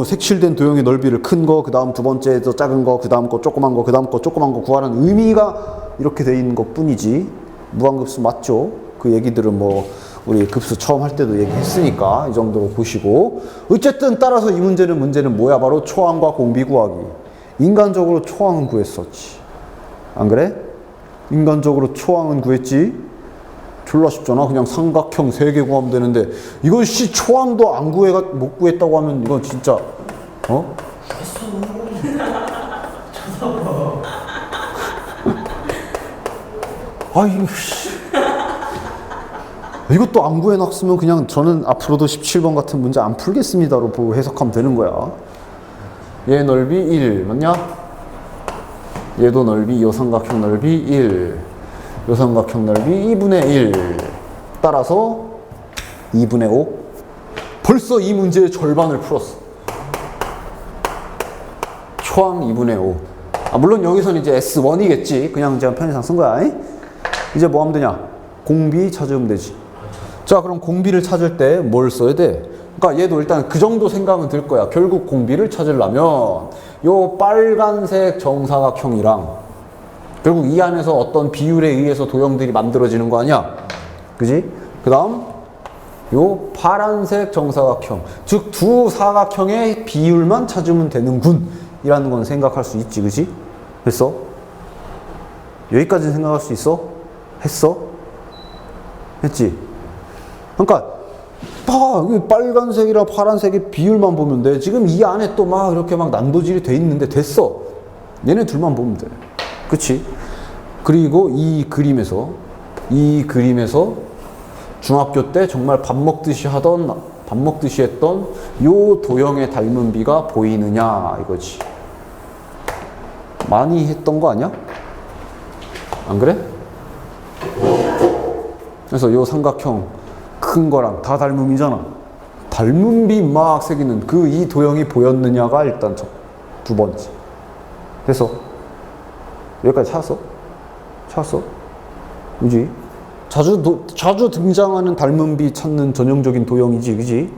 색칠된 도형의 넓이를 큰 거, 그 다음 두 번째에서 작은 거, 그 다음 거 조그만 거, 그 다음 거 조그만 거 구하라는 의미가 이렇게 돼 있는 것 뿐이지. 무한급수 맞죠? 그 얘기들은 뭐 우리 급수 처음 할 때도 얘기했으니까 이 정도로 보시고, 어쨌든 따라서 이 문제는 뭐야? 바로 초항과 공비 구하기. 인간적으로 초항은 구했었지, 안 그래? 인간적으로 초항은 구했지. 졸라 쉽잖아. 그냥 삼각형 3개 구하면 되는데, 이건 초항도 안 못 구했다고 하면 이건 진짜 이것도 안 구해놨으면 그냥 저는 앞으로도 17번 같은 문제 안 풀겠습니다로 보고 해석하면 되는 거야. 얘 넓이 1 맞냐? 얘도 넓이, 요 삼각형 넓이 1, 요 삼각형 넓이 2분의 1, 따라서 2분의 5. 벌써 이 문제의 절반을 풀었어. 초항 2분의 5. 물론 여기서는 이제 S1이겠지. 그냥 제가 편의상 쓴 거야. 이제 뭐 하면 되냐? 공비 찾으면 되지. 자, 그럼 공비를 찾을 때 뭘 써야 돼? 그러니까 얘도 일단 그 정도 생각은 들 거야. 결국 공비를 찾으려면 요 빨간색 정사각형이랑, 결국 이 안에서 어떤 비율에 의해서 도형들이 만들어지는 거 아니야? 그지? 그 다음 요 파란색 정사각형, 즉 두 사각형의 비율만 찾으면 되는군 이라는 건 생각할 수 있지, 그지? 됐어? 여기까지 생각할 수 있어? 했어? 했지? 그러니까 빨간색이랑 파란색의 비율만 보면 돼. 지금 이 안에 또 막 이렇게 막 난도질이 돼 있는데 됐어. 얘네 둘만 보면 돼. 그치? 그리고 이 그림에서 중학교 때 정말 밥 먹듯이 했던 요 도형의 닮은 비가 보이느냐 이거지. 많이 했던 거 아니야? 안 그래? 그래서 요 삼각형 큰 거랑 다 닮음이잖아. 닮은 비 막 새기는 이 도형이 보였느냐가 일단 두 번째. 됐어? 여기까지 찾았어? 그지? 자주 등장하는 닮은 비 찾는 전형적인 도형이지, 그지?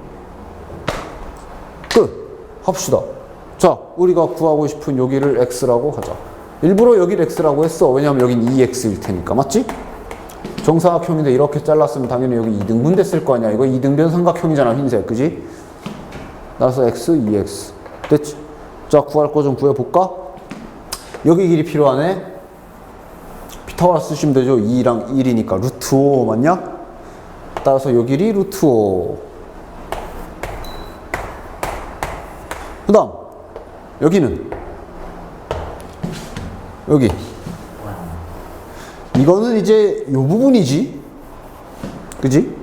끝! 합시다. 자, 우리가 구하고 싶은 여기를 x라고 하자. 일부러 여기를 x라고 했어. 왜냐면 여긴 2x일 테니까. 맞지? 정사각형인데 이렇게 잘랐으면 당연히 여기 2등분 됐을 거 아니야. 이거 2등변 삼각형이잖아, 흰색. 그지? 따라서 x, 2x. 됐지? 자, 구할 거 좀 구해볼까? 여기 길이 필요하네. 피타고라스 쓰시면 되죠. 2랑 1이니까 루트 5 맞냐? 따라서 요 길이 루트 5. 그 다음 여기는 여기 이거는 이제 요 부분이지, 그지?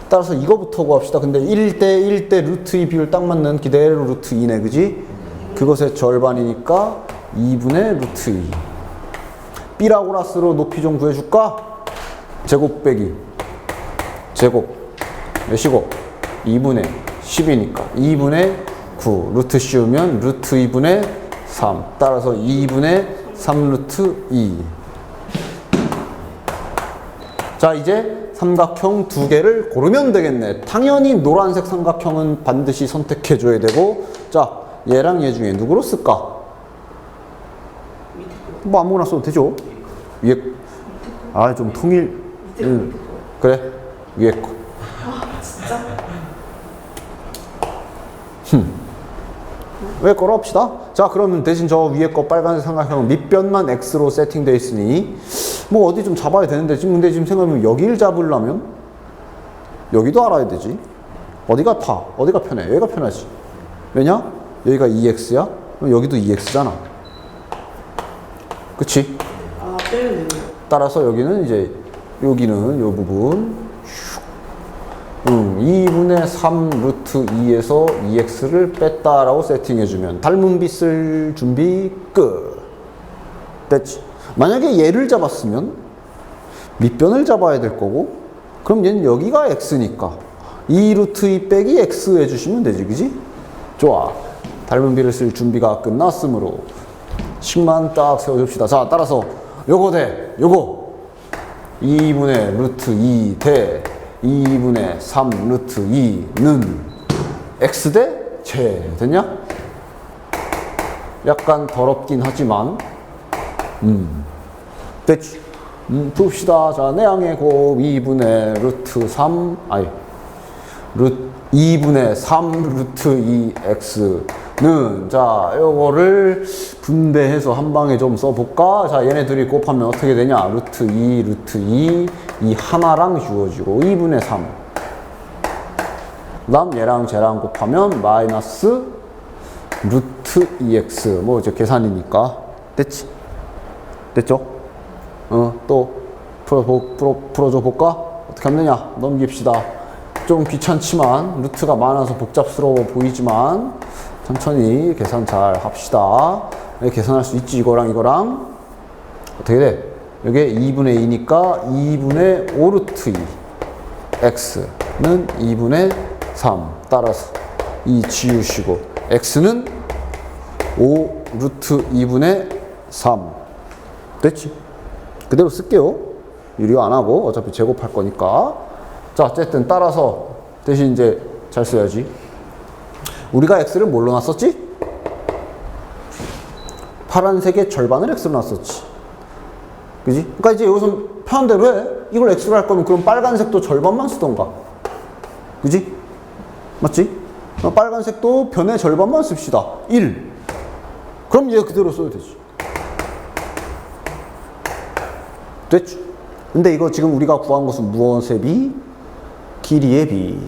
따라서 이거부터 구합시다. 근데 1대 루트 2 비율 딱 맞는 그대로 루트 2네, 그지? 그것의 절반이니까 2분의 루트 2. 피타고라스로 높이 좀 구해줄까? 제곱 빼기 제곱 몇이고? 2분의 10이니까 2분의 9 루트 씌우면 루트 2분의 3, 따라서 2분의 3 루트 2. 자, 이제 삼각형 두 개를 고르면 되겠네. 당연히 노란색 삼각형은 반드시 선택해 줘야 되고, 자, 얘랑 얘 중에 누구로 쓸까? 뭐 아무거나 써도 되죠. 위에 아, 좀 통일. 그래, 위에 거. 진짜? 위에 거로 합시다. 자, 그러면 대신 저 위에 거 빨간색 삼각형 밑변만 X로 세팅되어 있으니 뭐 어디 좀 잡아야 되는데, 지금 근데 지금 생각해보면 여기를 잡으려면 여기도 알아야 되지. 어디가 편해? 여기가 편하지. 왜냐? 여기가 2X야? 그럼 여기도 2X잖아. 그치? 아, 빼면 되네요. 따라서 여기는 이제, 여기는 요 부분 2분의 3 루트 2에서 2x를 뺐다라고 세팅해주면 닮은 빛을 준비 끝. 됐지? 만약에 얘를 잡았으면 밑변을 잡아야 될 거고, 그럼 얘는 여기가 x니까 2 루트 2 빼기 x 해주시면 되지, 그지? 좋아. 닮은 빛을 쓸 준비가 끝났으므로 식만 딱 세워줍시다. 자, 따라서 요거 대 요거 2분의 루트 2 대 2분의 3 루트 2는 x 대 제 됐냐? 약간 더럽긴 하지만 됐지? 봅시다. 자, 내항의 곱 2분의 루트 3 아니 2분의 3 루트 2x는, 자, 요거를 분배해서 한 방에 좀 써볼까? 자, 얘네들이 곱하면 어떻게 되냐? 루트 2, 이 하나랑 주어지고 2분의 3. 그 다음 얘랑 쟤랑 곱하면 마이너스 루트 2x. 뭐 이제 계산이니까. 됐지? 됐죠? 또 풀어줘 볼까? 어떻게 하면 되냐? 넘깁시다. 좀 귀찮지만, 루트가 많아서 복잡스러워 보이지만 천천히 계산 잘 합시다. 계산할 수 있지. 이거랑 이거랑 어떻게 돼? 여기에 2분의 2니까 2분의 5 루트 2 x는 2분의 3. 따라서 2 지우시고 x는 5 루트 2분의 3. 됐지? 그대로 쓸게요. 유리화 안 하고 어차피 제곱할 거니까. 자, 어쨌든 따라서 대신 이제 잘 써야지. 우리가 x를 뭘로 놨었지? 파란색의 절반을 x로 놨었지. 그지? 그러니까 이제 여기서 편한 대로 해. 이걸 x로 할 거면 그럼 빨간색도 절반만 쓰던가. 그지? 맞지? 빨간색도 변의 절반만 씁시다. 1. 그럼 얘 그대로 써도 되지. 됐지? 근데 이거 지금 우리가 구한 것은 무엇의 비? 길이의 비.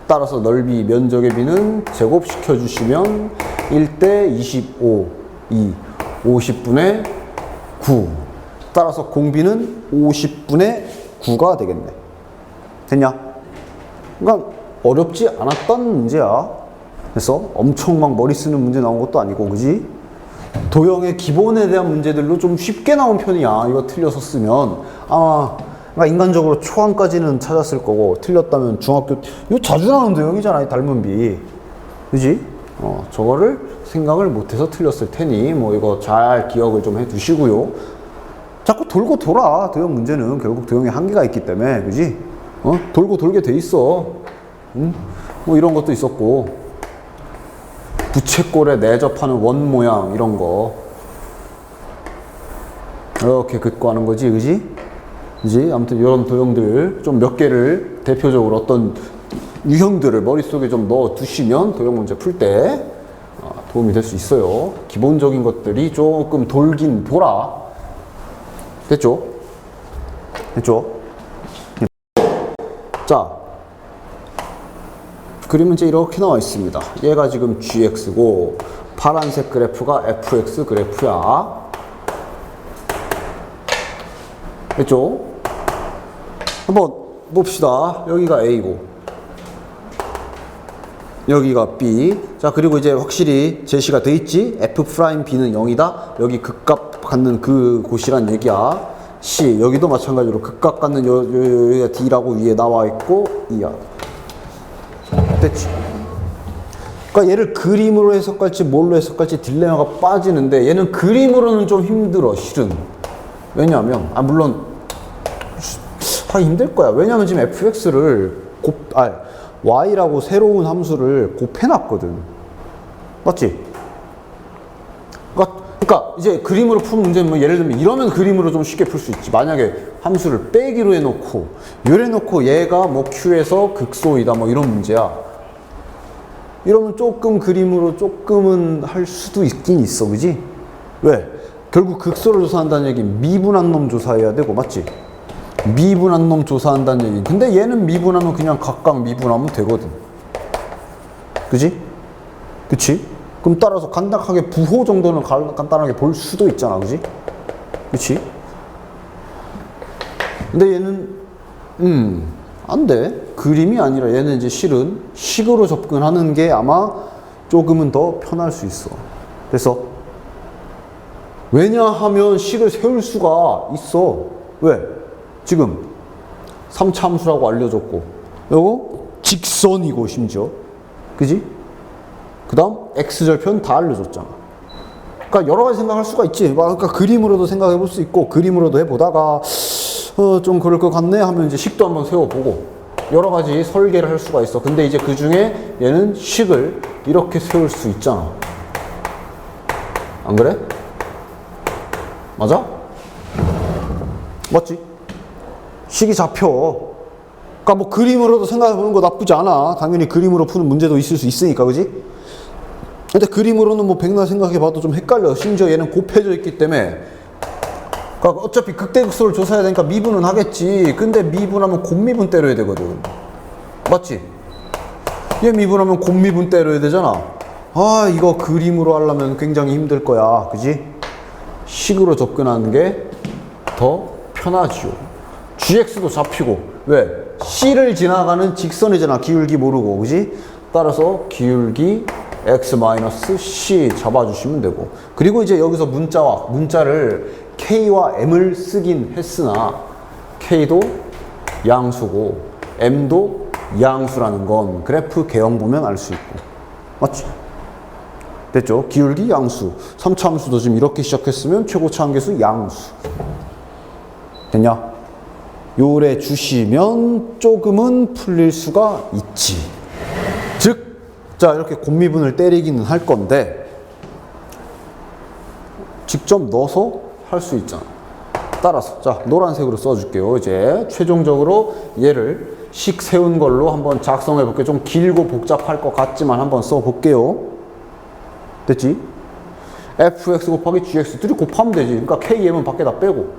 따라서 넓이, 면적의 비는 제곱시켜 주시면 1대 25, 50분의 9. 따라서 공비는 50분의 9가 되겠네. 됐냐? 그러니까 어렵지 않았던 문제야. 그래서 엄청 막 머리 쓰는 문제 나온 것도 아니고, 그지? 도형의 기본에 대한 문제들로 좀 쉽게 나온 편이야. 이거 틀려서 쓰면 아마, 그러니까 인간적으로 초안까지는 찾았을 거고, 틀렸다면 중학교, 이거 자주 나오는 도형이잖아, 이 닮은 비. 그지? 저거를 생각을 못해서 틀렸을 테니 뭐 이거 잘 기억을 좀 해 두시고요. 자꾸 돌고 돌아. 도형 문제는 결국 도형에 한계가 있기 때문에, 그지? 돌고 돌게 돼 있어. 뭐 이런 것도 있었고, 부채꼴에 내접하는 원 모양 이런 거 이렇게 긋고 하는 거지, 그지? 그지? 아무튼 이런 도형들 좀 몇 개를 대표적으로 어떤 유형들을 머릿속에 좀 넣어 두시면 도형 문제 풀 때 도움이 될 수 있어요. 기본적인 것들이 조금 돌긴 돌아. 됐죠? 됐죠? 자, 그림은 이제 이렇게 나와 있습니다. 얘가 지금 gx고 파란색 그래프가 fx 그래프야. 됐죠? 한번 봅시다. 여기가 a고 여기가 b. 자, 그리고 이제 확실히 제시가 돼 있지. f'b는 0이다. 여기 극값 갖는 그 곳이란 얘기야. c. 여기도 마찬가지로 극값 갖는 여기가 d라고 위에 나와 있고 2야. 됐지? 그러니까 얘를 그림으로 해석할지 뭘로 해석할지 딜레마가 빠지는데, 얘는 그림으로는 좀 힘들어, 실은. 왜냐하면 물론 하기 힘들 거야. 왜냐면 지금 fx를 y라고 새로운 함수를 곱해놨거든. 맞지? 그러니까 이제 그림으로 푸는 문제는 뭐 예를 들면 이러면 그림으로 좀 쉽게 풀 수 있지. 만약에 함수를 빼기로 해놓고 요래놓고 얘가 뭐 q에서 극소이다 뭐 이런 문제야. 이러면 조금 그림으로 조금은 할 수도 있긴 있어, 그지? 왜? 결국 극소를 조사한다는 얘기는 미분한 놈 조사해야 되고, 맞지? 미분한 놈 조사한다는 얘기. 근데 얘는 미분하면 그냥 각각 미분하면 되거든. 그지? 그치? 그럼 따라서 간단하게 부호 정도는 간단하게 볼 수도 있잖아, 그지? 그치? 근데 얘는 안 돼. 그림이 아니라 얘는 이제 실은 식으로 접근하는 게 아마 조금은 더 편할 수 있어. 그래서 왜냐하면 식을 세울 수가 있어. 왜? 지금 3차 함수라고 알려줬고 요거 직선이고 심지어 그지? 그 다음 x절편 다 알려줬잖아. 그러니까 여러 가지 생각할 수가 있지. 그러니까 그림으로도 생각해 볼 수 있고 그림으로도 해보다가 좀 그럴 것 같네 하면 이제 식도 한번 세워보고 여러 가지 설계를 할 수가 있어. 근데 이제 그 중에 얘는 식을 이렇게 세울 수 있잖아. 안 그래? 맞아? 맞지? 식이 잡혀. 그러니까 뭐 그림으로도 생각해 보는 거 나쁘지 않아. 당연히 그림으로 푸는 문제도 있을 수 있으니까, 그지? 근데 그림으로는 뭐 백날 생각해 봐도 좀 헷갈려. 심지어 얘는 곱해져 있기 때문에. 그러니까 어차피 극대극소를 조사해야 되니까 미분은 하겠지. 근데 미분하면 곱미분 때려야 되거든. 맞지? 얘 미분하면 곱미분 때려야 되잖아. 아, 이거 그림으로 하려면 굉장히 힘들 거야. 그지? 식으로 접근하는 게 더 편하지요. gx도 잡히고. 왜? c를 지나가는 직선이잖아. 기울기 모르고. 그지? 따라서 기울기 x-c 잡아주시면 되고. 그리고 이제 여기서 문자를 k와 m을 쓰긴 했으나 k도 양수고 m도 양수라는 건 그래프 개형 보면 알 수 있고. 맞지? 됐죠? 기울기 양수. 3차 함수도 지금 이렇게 시작했으면 최고차 한계수 양수. 됐냐? 요래 주시면 조금은 풀릴 수가 있지. 즉, 자, 이렇게 곱미분을 때리기는 할 건데 직접 넣어서 할 수 있잖아. 따라서 자, 노란색으로 써줄게요. 이제 최종적으로 얘를 식 세운 걸로 한번 작성해 볼게요. 좀 길고 복잡할 것 같지만 한번 써볼게요. 됐지? fx 곱하기 gx 둘이 곱하면 되지. 그러니까 km은 밖에다 빼고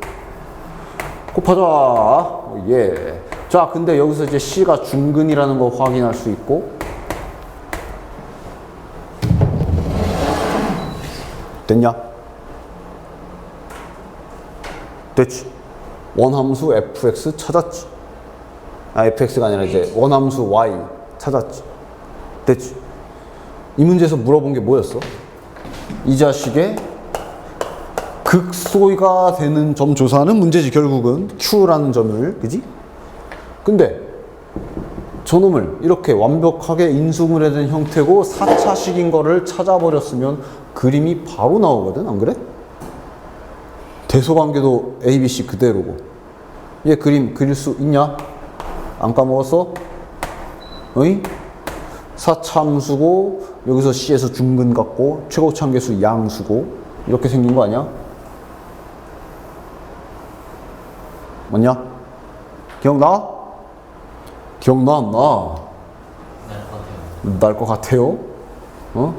곱하자. 예. 자, 근데 여기서 이제 c가 중근이라는 거 확인할 수 있고 됐냐? 됐지? 원함수 fx 찾았지? fx가 아니라 이제 원함수 y 찾았지? 됐지? 이 문제에서 물어본 게 뭐였어? 이 자식의 극소가 되는 점 조사하는 문제지. 결국은 q라는 점을, 그지? 근데 저놈을 이렇게 완벽하게 인수분해 된 형태고 4차식인 거를 찾아버렸으면 그림이 바로 나오거든. 안 그래? 대소관계도 ABC 그대로고. 얘 그림 그릴 수 있냐? 안 까먹었어? 어이? 4차 함수고 여기서 C에서 중근 같고 최고차 한계수 양수고 이렇게 생긴 거 아니야? 맞냐? 기억나? 기억나 안 나? 날 것 같아요. 어?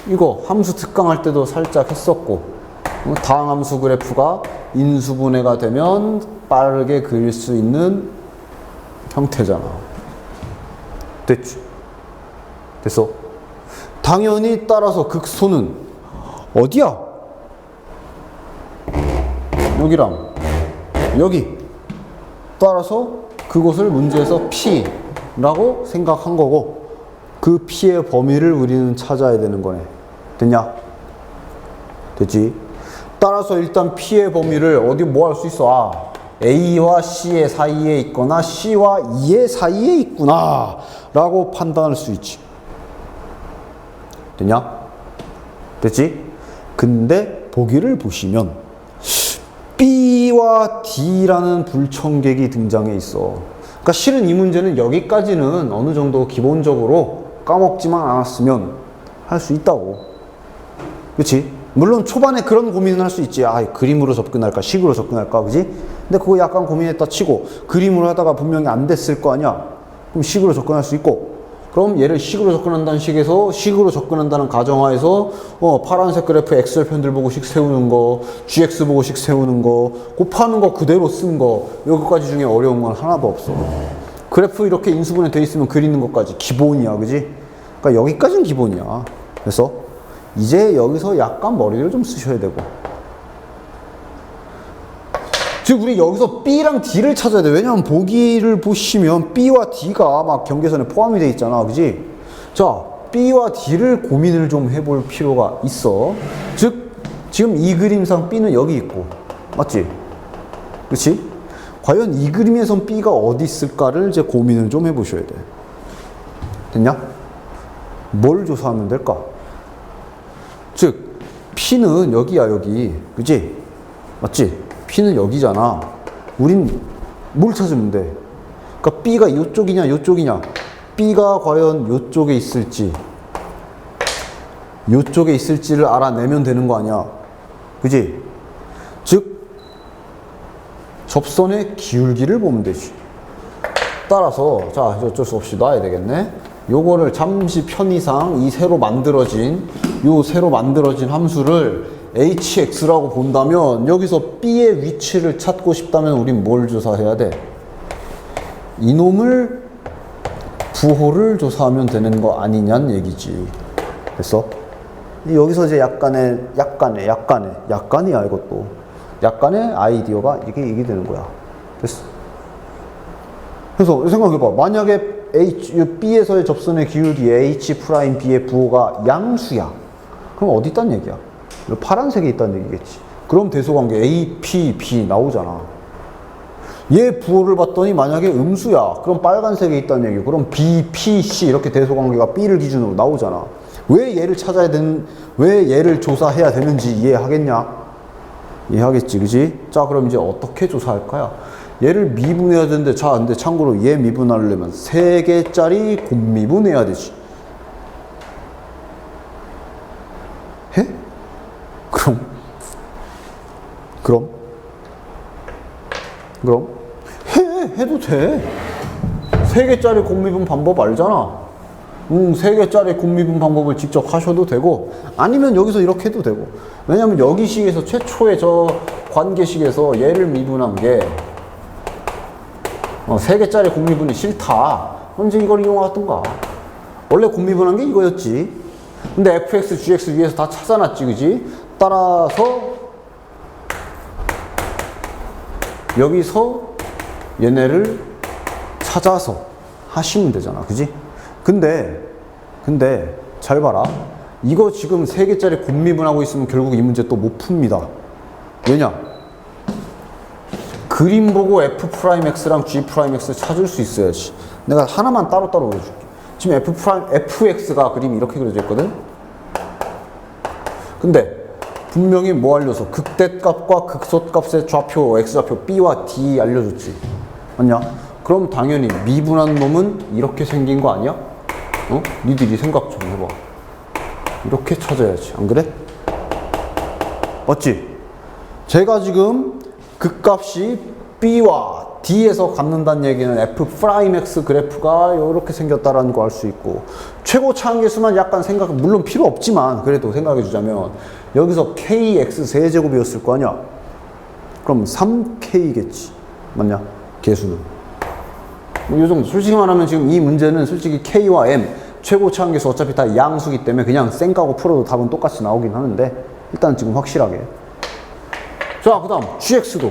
이거 함수 특강할 때도 살짝 했었고 다항함수 그래프가 인수분해가 되면 빠르게 그릴 수 있는 형태잖아. 됐지? 됐어? 당연히 따라서 극소는 어디야? 여기랑 여기. 따라서 그곳을 문제에서 P라고 생각한 거고 그 P의 범위를 우리는 찾아야 되는 거네. 됐냐? 됐지? 따라서 일단 P의 범위를 어디 뭐 할 수 있어? 아, A와 C의 사이에 있거나 C와 E의 사이에 있구나 라고 판단할 수 있지. 됐냐? 됐지? 근데 보기를 보시면 B와 D라는 불청객이 등장해 있어. 그러니까 실은 이 문제는 여기까지는 어느 정도 기본적으로 까먹지만 않았으면 할 수 있다고. 그렇지? 물론 초반에 그런 고민은 할 수 있지. 아, 그림으로 접근할까, 식으로 접근할까, 그지? 근데 그거 약간 고민했다 치고 그림으로 하다가 분명히 안 됐을 거 아니야. 그럼 식으로 접근할 수 있고. 그럼 얘를 식으로 접근한다는 식에서 식으로 접근한다는 가정하에서 파란색 그래프 엑셀 편들 보고식 세우는 거, GX 보고식 세우는 거, 곱하는 거 그대로 쓴 거, 여기까지 중에 어려운 건 하나도 없어. 그래프 이렇게 인수분해 돼 있으면 그리는 것까지 기본이야, 그지? 그러니까 여기까지는 기본이야. 그래서 이제 여기서 약간 머리를 좀 쓰셔야 되고. 즉 우리 여기서 B랑 D를 찾아야 돼. 왜냐면 보기를 보시면 B와 D가 막 경계선에 포함이 돼 있잖아, 그지? 자, B와 D를 고민을 좀 해볼 필요가 있어. 즉 지금 이 그림상 B는 여기 있고, 맞지? 그렇지? 과연 이 그림에선 B가 어디 있을까를 이제 고민을 좀 해보셔야 돼. 됐냐? 뭘 조사하면 될까? 즉 P는 여기야, 여기, 그지? 맞지? P는 여기잖아. 우린 뭘 찾으면 돼? 그러니까 B가 이쪽이냐, 이쪽이냐? B가 과연 이쪽에 있을지, 이쪽에 있을지를 알아내면 되는 거 아니야. 그지? 즉, 접선의 기울기를 보면 되지. 따라서, 자, 어쩔 수 없이 놔야 되겠네. 요거를 잠시 편의상 이 새로 만들어진 함수를 hx라고 본다면 여기서 B의 위치를 찾고 싶다면 우린 뭘 조사해야 돼? 이놈을 부호를 조사하면 되는 거 아니냐는 얘기지. 됐어? 여기서 이제 약간이야 이것도. 약간의 아이디어가 이게 되는 거야. 됐어? 그래서 생각해봐. 만약에 B에서의 접선의 기울기 H'B의 부호가 양수야. 그럼 어디 있단 얘기야? 파란색에 있다는 얘기겠지. 그럼 대소관계 A, P, B 나오잖아. 얘 부호를 봤더니 만약에 음수야. 그럼 빨간색에 있다는 얘기. 그럼 B, P, C 이렇게 대소관계가 B를 기준으로 나오잖아. 왜 얘를 왜 얘를 조사해야 되는지 이해하겠냐? 이해하겠지, 그지? 자, 그럼 이제 어떻게 조사할까요? 얘를 미분해야 되는데, 자, 근데 참고로 얘 미분하려면 3개짜리 곱미분해야 되지. 해? 그럼 해도 돼. 3개짜리 곱미분 방법 알잖아. 3개짜리 곱미분 방법을 직접 하셔도 되고, 아니면 여기서 이렇게 해도 되고. 왜냐면 여기 식에서 최초의 저 관계식에서 얘를 미분한 게 3개짜리 곱미분이 싫다. 그럼 이제 이걸 이용하던가. 원래 곱미분한 게 이거였지. 근데 fx, gx 위에서 다 찾아놨지, 그지? 따라서 여기서 얘네를 찾아서 하시면 되잖아, 그지? 근데 잘 봐라. 이거 지금 3개짜리 곱미분하고 있으면 결국 이 문제 또 못 풉니다. 왜냐? 그림 보고 f'x랑 g'x 찾을 수 있어야지. 내가 하나만 따로따로 보여줄게. 지금 fx가 그림이 이렇게 그려져 있거든? 근데 분명히 뭐 알려서 극대값과 극소값의 좌표, x좌표 b와 d 알려줬지. 맞냐? 그럼 당연히 미분한 놈은 이렇게 생긴 거 아니야? 니들이 생각 좀 해봐. 이렇게 찾아야지. 안 그래? 맞지? 제가 지금 극값이 b와 d에서 갖는다는 얘기는 f'x 그래프가 이렇게 생겼다라는 거 알 수 있고, 최고 차항계수만 약간 물론 필요 없지만 그래도 생각해 주자면 여기서 kx 세제곱이었을 거 아니야? 그럼 3k겠지. 맞냐? 계수는. 이 정도. 솔직히 말하면 지금 이 문제는 솔직히 k와 m 최고 차항계수 어차피 다 양수기 때문에 그냥 쌩까고 풀어도 답은 똑같이 나오긴 하는데, 일단 지금 확실하게. 자, 그 다음 gx도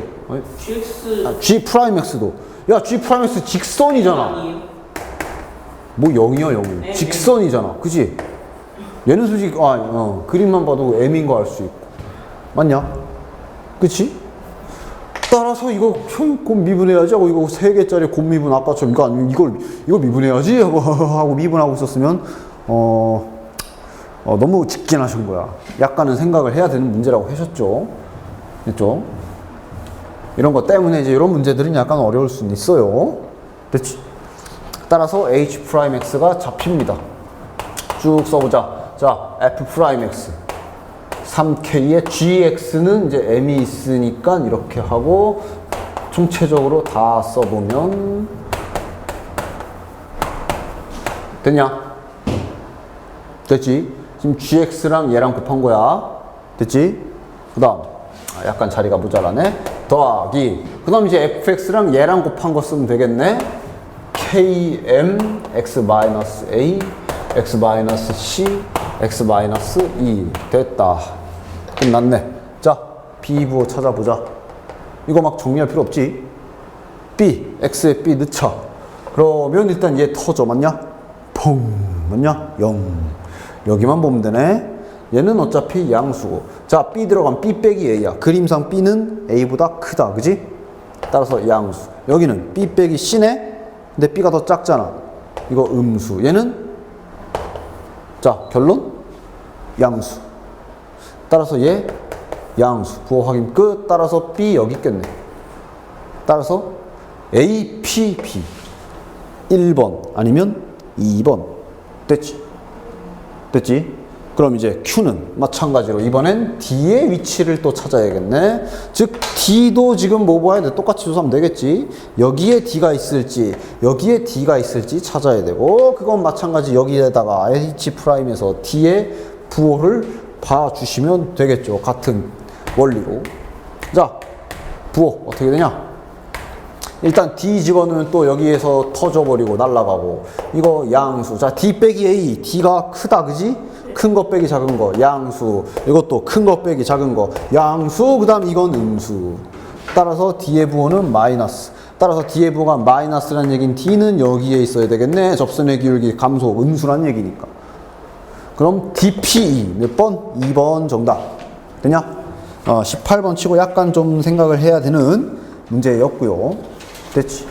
g'x도 야, g'x 직선이잖아. 아니에요? 뭐 0이야 0. 네, 직선이잖아, 그지? 얘는 솔직히 그림만 봐도 m인 거 알 수 있고. 맞냐? 그치? 따라서 이거 곱 미분해야지 하고, 이거 3개짜리 곱 미분 아까처럼 이거 미분해야지 하고 미분하고 있었으면 너무 직진하신 거야. 약간은 생각을 해야 되는 문제라고 하셨죠. 됐죠? 이런 것 때문에 이제 이런 문제들은 약간 어려울 수는 있어요. 됐지? 따라서 H'X가 잡힙니다. 쭉 써보자. 자, F'X 3K의 GX는 이제 M이 있으니까 이렇게 하고 총체적으로 다 써보면 됐냐? 됐지? 지금 GX랑 얘랑 곱한 거야. 됐지? 그 다음 약간 자리가 모자라네. 더하기 그 다음 이제 FX랑 얘랑 곱한 거 쓰면 되겠네. KM X-A X-C X-2 됐다. 끝났네. 자, B부호 찾아보자. 이거 막 정리할 필요 없지. B, X에 B 넣자. 그러면 일단 얘 터져. 맞냐? 펑. 맞냐? 0. 여기만 보면 되네. 얘는 어차피 양수고. 자, B 들어가면 B 빼기 A야. 그림상 B는 A보다 크다. 그지? 따라서 양수. 여기는 B 빼기 C네? 근데 B가 더 작잖아. 이거 음수. 얘는? 자, 결론? 양수. 따라서 얘 양수. 부호 확인 끝. 따라서 B 여기 있겠네. 따라서 A, P, B 1번 아니면 2번. 됐지? 됐지? 그럼 이제 Q는 마찬가지로 이번엔 D의 위치를 또 찾아야겠네. 즉 D도 지금 뭐 봐야 돼? 똑같이 조사하면 되겠지. 여기에 D가 있을지 여기에 D가 있을지 찾아야 되고, 그건 마찬가지 여기에다가 H'에서 D의 부호를 봐주시면 되겠죠. 같은 원리로. 자, 부호 어떻게 되냐? 일단 D 집어넣으면 또 여기에서 터져버리고 날아가고. 이거 양수. 자, D 빼기 A. D가 크다. 그지? 큰 거 빼기 작은 거 양수. 이것도 큰 거 빼기 작은 거 양수. 그 다음 이건 음수. 따라서 D의 부호는 마이너스. 따라서 D의 부호가 마이너스란 얘기는 D는 여기에 있어야 되겠네. 접선의 기울기 감소 음수란 얘기니까. 그럼 DPE 몇 번? 2번 정답. 되냐? 18번 치고 약간 좀 생각을 해야 되는 문제였고요. 됐지?